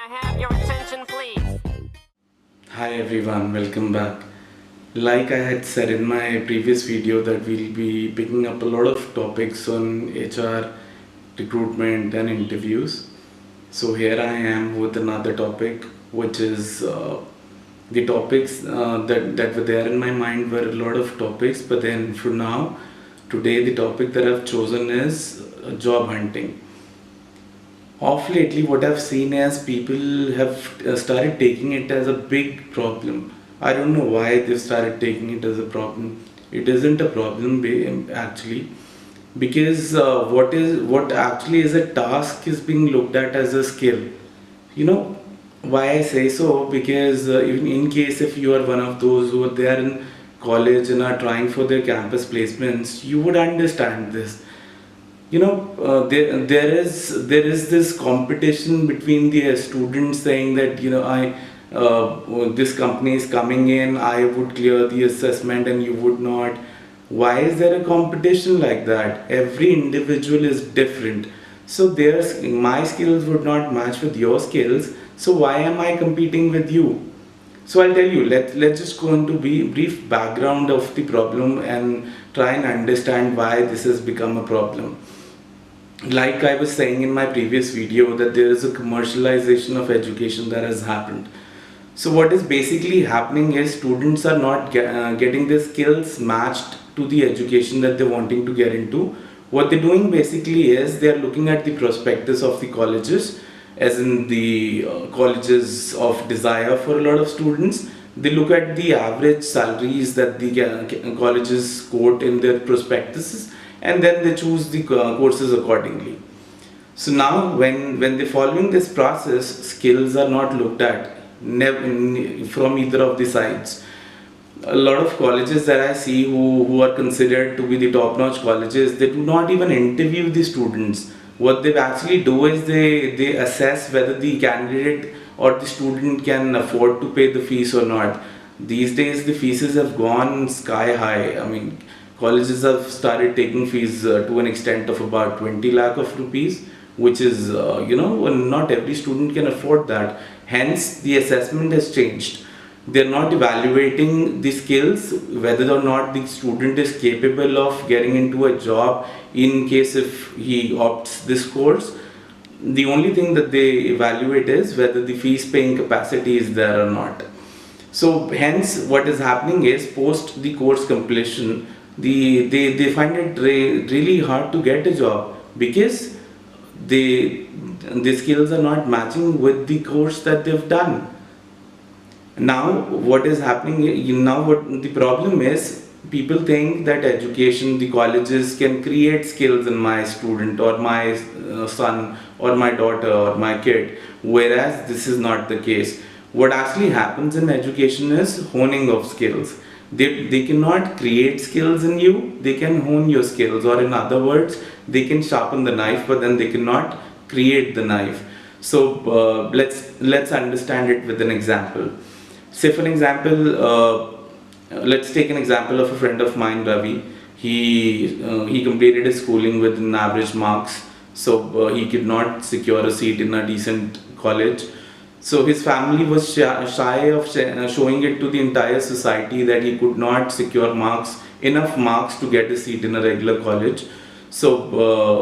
I have your attention, please? Hi everyone, welcome back. Like I had said in my previous video that we'll be picking up a lot of topics on HR, recruitment and interviews. So here I am with another topic, which is the topics that were there in my mind were a lot of topics, but then for now, today the topic that I've chosen is job hunting. Of lately, what I've seen is people have started taking it as a big problem. I don't know why they've started taking it as a problem. It isn't a problem actually, because what actually is a task is being looked at as a skill. You know why I say so? Because even in case if you are one of those who are there in college and are trying for their campus placements, you would understand this. There is this competition between the students saying that I this company is coming in, I would clear the assessment and you would not. Why is there a competition like that? Every individual is different, so there's my skills would not match with your skills, so why am I competing with you? So I'll tell you, let's just go into brief background of the problem and try and understand why this has become a problem. Like I was saying in my previous video, that there is a commercialization of education that has happened. So what is basically happening is students are not getting their skills matched to the education that they're wanting to get into. What they're doing basically is they're looking at the prospectus of the colleges, as in the colleges of desire for a lot of students. They look at the average salaries that the colleges quote in their prospectuses, and then they choose the courses accordingly. So now when they're following this process, skills are not looked at from either of the sides. A lot of colleges that I see who are considered to be the top-notch colleges, they do not even interview the students. What they actually do is they assess whether the candidate or the student can afford to pay the fees or not. These days the fees have gone sky high. I mean, colleges have started taking fees to an extent of about 20 lakh of rupees, which is not every student can afford that. Hence the assessment has changed. They're not evaluating the skills, whether or not the student is capable of getting into a job in case if he opts this course. The only thing that they evaluate is whether the fees paying capacity is there or not. So hence what is happening is post the course completion, they find it really hard to get a job, because the skills are not matching with the course that they've done. Now what is happening now, what the problem is, people think that education, the colleges can create skills in my student or my son or my daughter or my kid, whereas this is not the case. What actually happens in education is honing of skills. They cannot create skills in you, they can hone your skills, or in other words, they can sharpen the knife, but then they cannot create the knife. So let's understand it with an example. Say for example, let's take an example of a friend of mine, Ravi. He completed his schooling with an average marks, so he could not secure a seat in a decent college. So his family was shy of showing it to the entire society that he could not secure enough marks to get a seat in a regular college. So,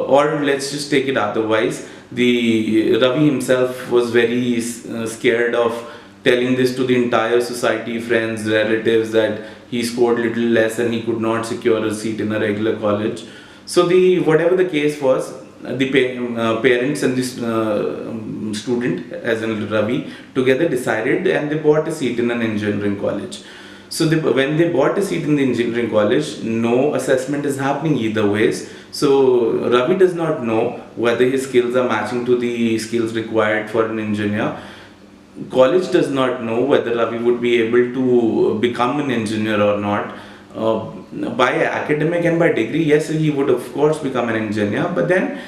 or let's just take it otherwise. The Ravi himself was very scared of telling this to the entire society, friends, relatives, that he scored little less and he could not secure a seat in a regular college. So the whatever the case was, the parents and this student, as in Ravi, together decided and they bought a seat in an engineering college. So when they bought a seat in the engineering college, no assessment is happening either ways. So Ravi does not know whether his skills are matching to the skills required for an engineer. College does not know whether Ravi would be able to become an engineer or not. By academic and by degree, yes, he would of course become an engineer, but then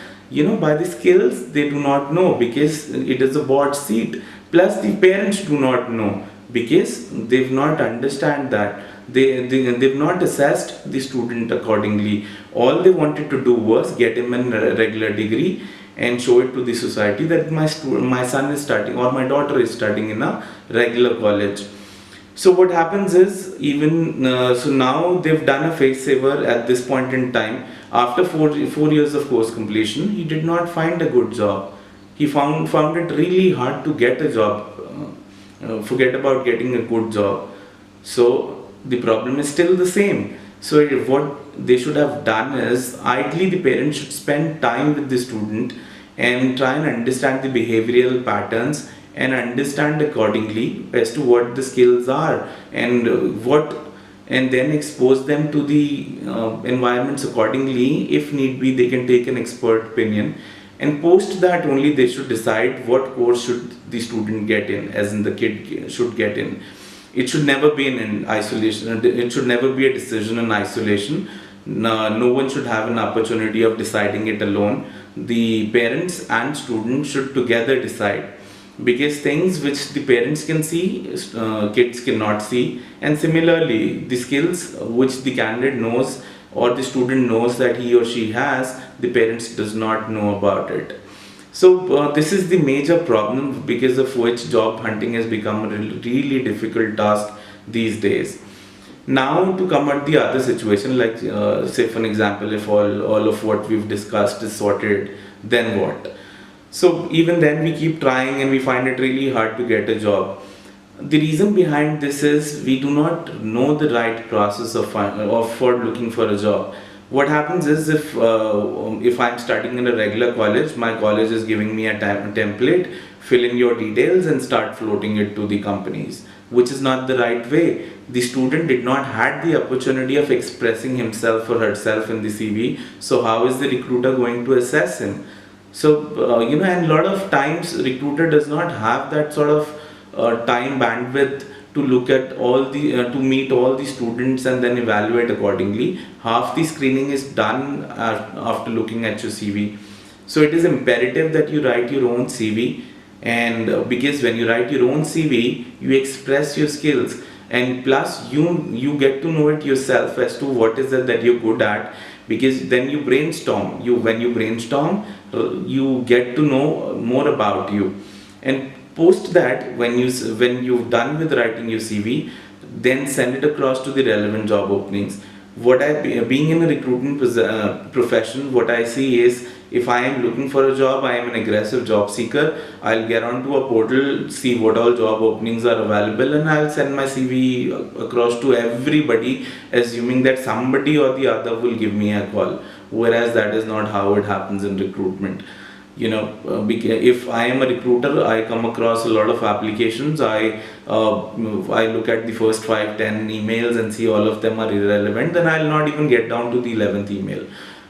by the skills they do not know, because it is a bought seat. Plus the parents do not know, because they've not understand that they've not assessed the student accordingly. All they wanted to do was get him a regular degree, and show it to the society that my son is studying or my daughter is studying in a regular college. So what happens is, even so now they've done a face saver at this point in time. After 4 years of course completion, he did not find a good job. He found it really hard to get a job. Forget about getting a good job. So the problem is still the same. So what they should have done is, ideally the parents should spend time with the student and try and understand the behavioral patterns and understand accordingly as to what the skills are, and and then expose them to the environments accordingly. If need be, they can take an expert opinion, and post that only they should decide what course should the student get in, as in the kid should get in. It should never be in isolation. It should never be a decision in isolation. No one should have an opportunity of deciding it alone. The parents and students should together decide, because things which the parents can see, kids cannot see, and similarly the skills which the candidate knows or the student knows that he or she has, the parents does not know about it. So this is the major problem, because of which job hunting has become a really difficult task these days. Now to come at the other situation, like say for an example, if all of what we've discussed is sorted, then what? So even then we keep trying and we find it really hard to get a job. The reason behind this is we do not know the right process of for looking for a job. What happens is, if I'm studying in a regular college, my college is giving me a template, fill in your details and start floating it to the companies, which is not the right way. The student did not had the opportunity of expressing himself or herself in the CV, so how is the recruiter going to assess him? So and a lot of times recruiter does not have that sort of time bandwidth to look at all the to meet all the students and then evaluate accordingly. Half the screening is done after looking at your CV. So it is imperative that you write your own CV, and because when you write your own CV, you express your skills, and plus you get to know it yourself as to what is it that you're good at, because then you brainstorm. When you brainstorm, you get to know more about you, and post that, when you've done with writing your CV, then send it across to the relevant job openings. Being in a recruitment profession, what I see is, if I am looking for a job, I am an aggressive job seeker. I'll get onto a portal, see what all job openings are available, and I'll send my CV across to everybody, assuming that somebody or the other will give me a call. Whereas that is not how it happens in recruitment. If I am a recruiter, I come across a lot of applications. I look at the first 5-10 emails and see all of them are irrelevant. Then I'll not even get down to the 11th email.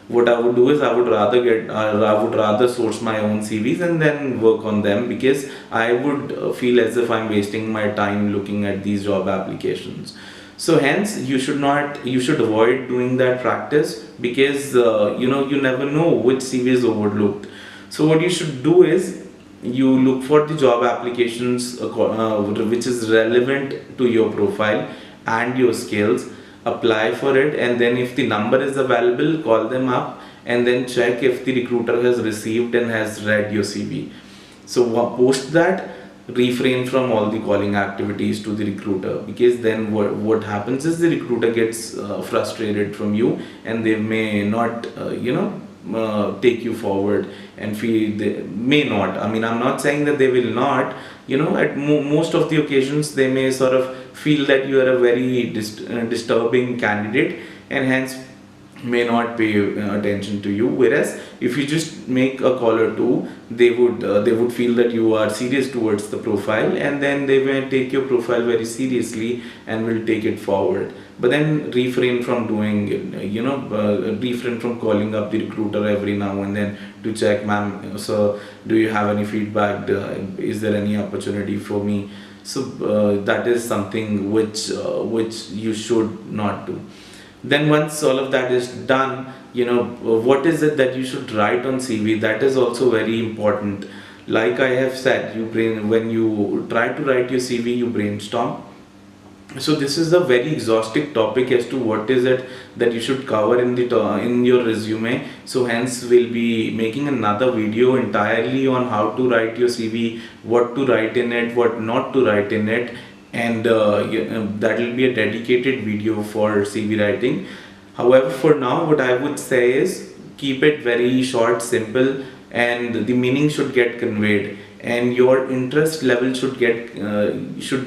What I would do is, I would rather source my own CVs and then work on them, because I would feel as if I'm wasting my time looking at these job applications. So hence you should avoid doing that practice, because you never know which CV is overlooked. So what you should do is, you look for the job applications which is relevant to your profile and your skills, apply for it, and then if the number is available, call them up and then check if the recruiter has received and has read your CV. So post that, refrain from all the calling activities to the recruiter, because then what happens is, the recruiter gets frustrated from you, and they may not take you forward, and feel they may not. I mean, I'm not saying that they will not. At most of the occasions, they may sort of feel that you are a very disturbing candidate, and hence may not pay attention to you. Whereas if you just make a call or two, they would feel that you are serious towards the profile, and then they will take your profile very seriously and will take it forward. But then refrain from doing refrain from calling up the recruiter every now and then to check, ma'am, so do you have any feedback, is there any opportunity for me? So that is something which you should not do. Then once all of that is done, what is it that you should write on CV? That is also very important. Like I have said, when you try to write your CV, you brainstorm, So this is a very exhaustive topic as to what is it that you should cover in the in your resume. So hence we'll be making another video entirely on how to write your CV, what to write in it, what not to write in it, and that will be a dedicated video for CV writing. However, for now, what I would say is keep it very short, simple, and the meaning should get conveyed, and your interest level should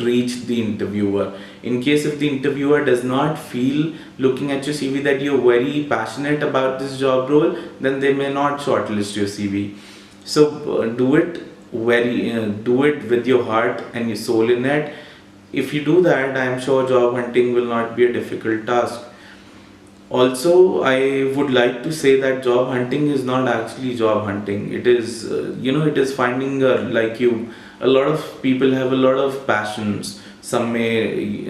reach the interviewer. In case if the interviewer does not feel looking at your CV that you're very passionate about this job role, then they may not shortlist your CV. So do it with your heart and your soul in it. If you do that, I am sure job hunting will not be a difficult task. Also, I would like to say that job hunting is not actually job hunting. It is, it is finding like you. A lot of people have a lot of passions. Some may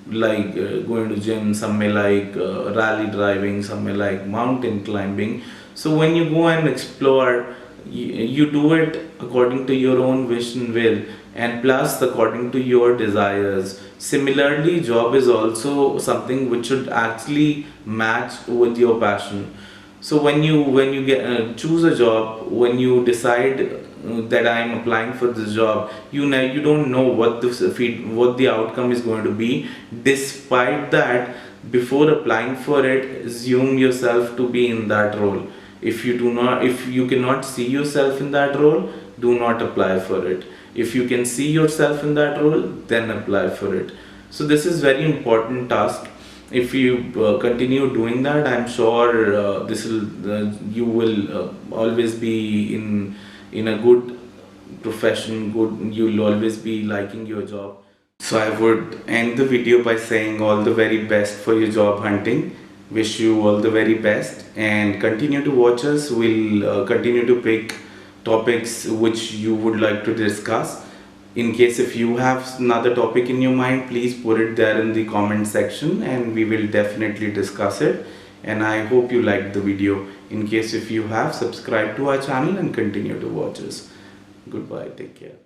like going to gym. Some may like rally driving. Some may like mountain climbing. So when you go and explore, you do it according to your own wish and will, and plus according to your desires. Similarly, job is also something which should actually match with your passion. So when you get choose a job, when you decide that I am applying for this job, you don't know what what the outcome is going to be. Despite that, before applying for it, assume yourself to be in that role. If you cannot see yourself in that role, do not apply for it. If you can see yourself in that role, then apply for it. So this is very important task. If you continue doing that, I'm sure this will you will always be in a good profession. You'll always be liking your job. So I would end the video by saying all the very best for your job hunting. Wish you all the very best, and continue to watch us. We'll continue to pick topics which you would like to discuss. In case if you have another topic in your mind, please put it there in the comment section and we will definitely discuss it. And I hope you liked the video. In case if you have, subscribe to our channel and continue to watch us. Goodbye, take care.